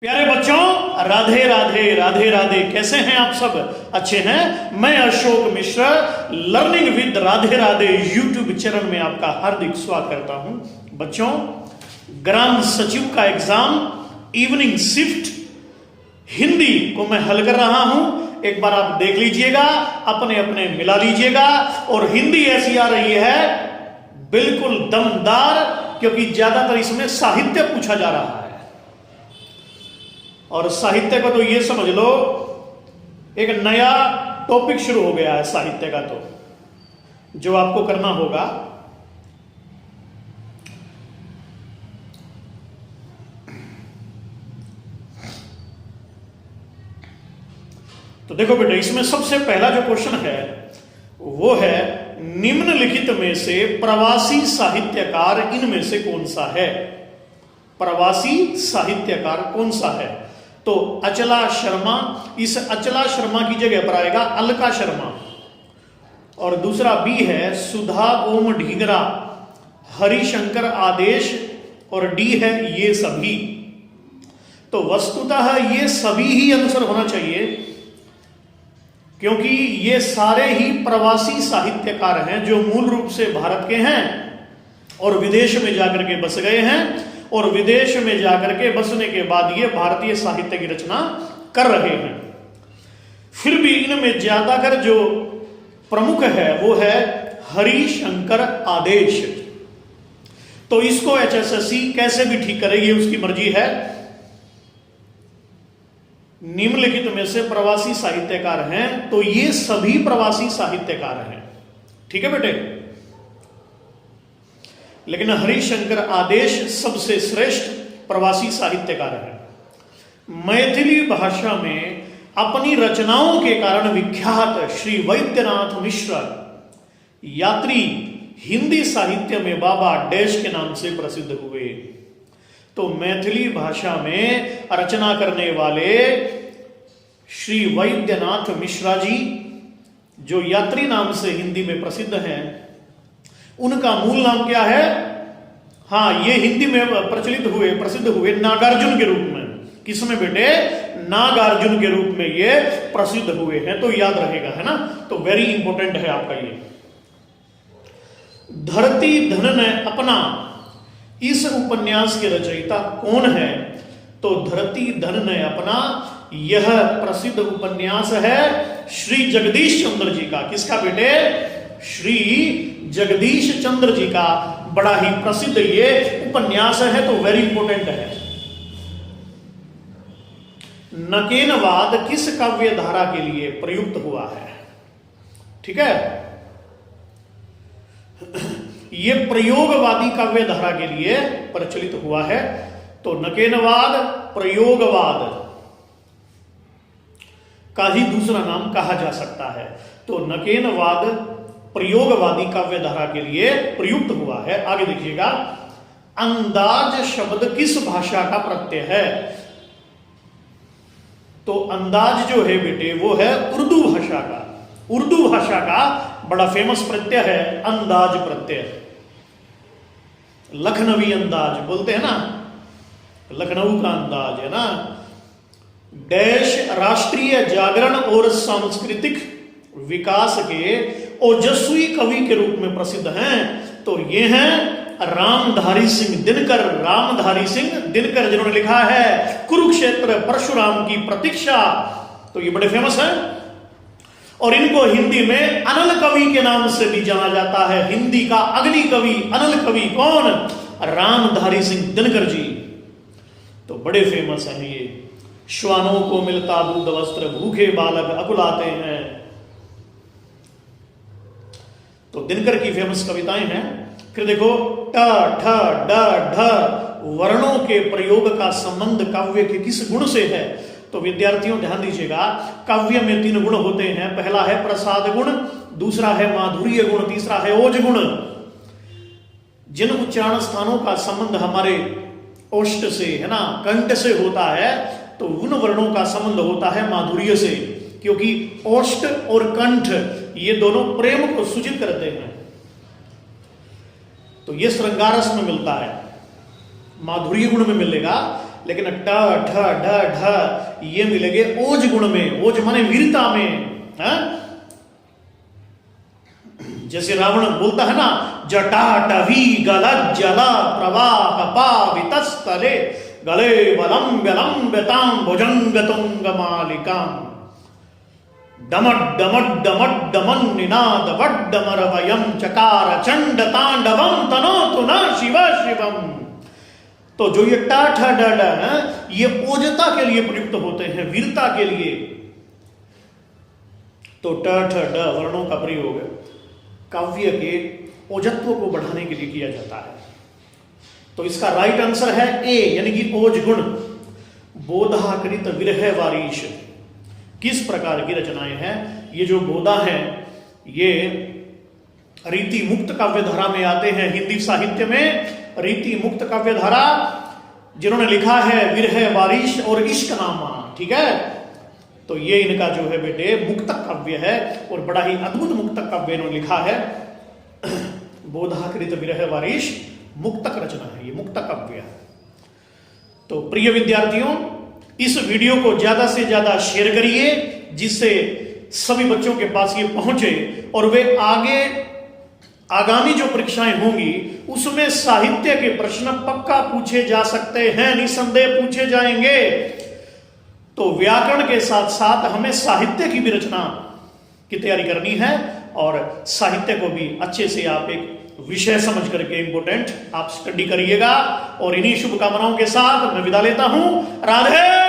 प्यारे बच्चों, राधे राधे राधे राधे। कैसे हैं आप सब? अच्छे हैं? मैं Ashok Mishra learning with Radhe Radhe YouTube channel में आपका हार्दिक स्वागत करता हूं। बच्चों, ग्राम सचिव का एग्जाम इवनिंग शिफ्ट हिंदी को मैं हल कर रहा हूं। एक बार आप देख लीजिएगा, अपने अपने मिला लीजिएगा। और हिंदी ऐसी आ रही है बिल्कुल दमदार, क्योंकि ज्यादातर इसमें साहित्य पूछा जा रहा है। और साहित्य को तो ये समझ लो एक नया टॉपिक शुरू हो गया है साहित्य का। तो जो आपको करना होगा, तो देखो बेटे, इसमें सबसे पहला जो क्वेश्चन है वो है निम्नलिखित में से प्रवासी साहित्यकार इनमें से कौन सा है? प्रवासी साहित्यकार कौन सा है? तो अचला शर्मा, इस अचला शर्मा की जगह पर आएगा अलका शर्मा। और दूसरा बी है सुधा ओम ढींगरा, हरिशंकर आदेश, और डी है ये सभी। तो वस्तुतः ये सभी ही आंसर होना चाहिए, क्योंकि ये सारे ही प्रवासी साहित्यकार हैं जो मूल रूप से भारत के हैं और विदेश में जाकर के बस गए हैं, और विदेश में जाकर के बसने के बाद ये भारतीय साहित्य की रचना कर रहे हैं। फिर भी इनमें ज्यादातर जो प्रमुख है वो है हरिशंकर आदेश। तो इसको एचएसएससी कैसे भी ठीक करेगी, उसकी मर्जी है। निम्नलिखित में से प्रवासी साहित्यकार हैं, तो ये सभी प्रवासी साहित्यकार हैं। ठीक है बेटे? लेकिन हरिशंकर आदेश सबसे श्रेष्ठ प्रवासी साहित्यकार है। मैथिली भाषा में अपनी रचनाओं के कारण विख्यात श्री वैद्यनाथ मिश्र यात्री हिंदी साहित्य में बाबा डैश के नाम से प्रसिद्ध हुए। तो मैथिली भाषा में रचना करने वाले श्री वैद्यनाथ मिश्रा जी, जो यात्री नाम से हिंदी में प्रसिद्ध हैं, उनका मूल नाम क्या है? हाँ, ये हिंदी में प्रसिद्ध हुए नागार्जुन के रूप में। किसमें बेटे? नागार्जुन के रूप में ये प्रसिद्ध हुए हैं। तो याद रहेगा, है ना? तो वेरी इंपॉर्टेंट है आपका ये। धरती धन ने अपना, इस उपन्यास के रचयिता कौन है? तो धरती धन ने अपना यह प्रसिद्ध उपन्यास है श्री जगदीश चंद्र जी का। किसका बेटे? श्री जगदीश चंद्र जी का बड़ा ही प्रसिद्ध ये उपन्यास है। तो वेरी इंपॉर्टेंट है। नकेनवाद किस काव्य धारा के लिए प्रयुक्त हुआ है? ठीक है, ये प्रयोगवादी काव्य धारा के लिए प्रचलित हुआ है। तो नकेनवाद प्रयोगवाद का ही दूसरा नाम कहा जा सकता है। तो नकेनवाद प्रयोगवादी काव्य धारा के लिए प्रयुक्त हुआ है। आगे देखिएगा, अंदाज शब्द किस भाषा का प्रत्यय है? तो अंदाज जो है बेटे वो है उर्दू भाषा का। उर्दू भाषा का बड़ा फेमस प्रत्यय है अंदाज प्रत्यय। लखनवी अंदाज बोलते हैं ना, लखनऊ का अंदाज है ना। डैश राष्ट्रीय जागरण और सांस्कृतिक विकास के ओजस्वी कवि के रूप में प्रसिद्ध हैं। तो ये हैं रामधारी सिंह दिनकर। रामधारी सिंह दिनकर जिन्होंने लिखा है कुरुक्षेत्र परशुराम की प्रतीक्षा। तो ये बड़े फेमस हैं। और इनको हिंदी में अनल कवि के नाम से भी जाना जाता है। हिंदी का अग्नि कवि, अनल कवि कौन? रामधारी सिंह दिनकर जी। तो बड़े फेमस हैं ये। श्वानों को मिलता दूध वस्त्र, भूखे बालक अकुलाते हैं। तो दिनकर की फेमस कविताएं हैं। फिर देखो, ट ठ ड ढ वर्णों के प्रयोग का संबंध काव्य के किस गुण से है? तो विद्यार्थियों ध्यान दीजिएगा, काव्य में 3 गुण होते हैं। पहला है प्रसाद गुण, दूसरा है माधुर्य गुण, तीसरा है ओज गुण। जिन उच्चारण स्थानों का संबंध हमारे ओष्ठ से, है ना, कंठ से होता है, तो उन वर्णों का संबंध होता है माधुर्य से, क्योंकि ओष्ठ और कंठ ये दोनों प्रेम को सूचित करते हैं। तो ये श्रृंगारस में मिलता है, माधुर्य गुण में मिलेगा। लेकिन ट ढ ढ ढ ये मिलेंगे ओज गुण में, ओज माने वीरता में। हा? जैसे रावण बोलता है ना, जटाटवी गलज्जला प्रवाह पावितस्थले गले वलंब्यताम भुजंगतुंग मालिकाम डमट डमट डमट डमन निनाद वड्डमर वयम चकार चंड तांडवम तनोतु न शिव शिवम। तो जो ये टा ठा डा डा है, ये ओजता के लिए प्रयुक्त होते हैं, वीरता के लिए। तो ट ठ ड वर्णों का प्रयोग काव्य के ओजत्व को बढ़ाने के लिए किया जाता है। तो इसका राइट आंसर है ए, यानी कि ओज गुण। बोधाकृत विरह वारीश किस प्रकार की रचनाएं हैं? ये जो बोधा है ये रीति मुक्त काव्य धारा में आते हैं। हिंदी साहित्य में रीति मुक्त काव्य धारा जिन्होंने लिखा है विरह वारीश और इश्क नामा, ठीक है। तो ये इनका जो है बेटे मुक्तक काव्य है और बड़ा ही अद्भुत मुक्तक काव्य इन्होंने लिखा है। बोधाकृत विरह वारीश मुक्तक रचना है, ये मुक्तक काव्य है। तो प्रिय विद्यार्थियों, इस वीडियो को ज्यादा से ज्यादा शेयर करिए जिससे सभी बच्चों के पास ये पहुंचे और वे आगे आगामी जो परीक्षाएं होंगी उसमें साहित्य के प्रश्न पक्का पूछे जा सकते हैं, निसंदेह पूछे जाएंगे। तो व्याकरण के साथ साथ हमें साहित्य की भी रचना की तैयारी करनी है और साहित्य को भी अच्छे से आप एक विषय समझ करके इंपोर्टेंट आप स्टडी करिएगा। और इन्हीं शुभकामनाओं के साथ मैं विदा लेता हूं। राधे।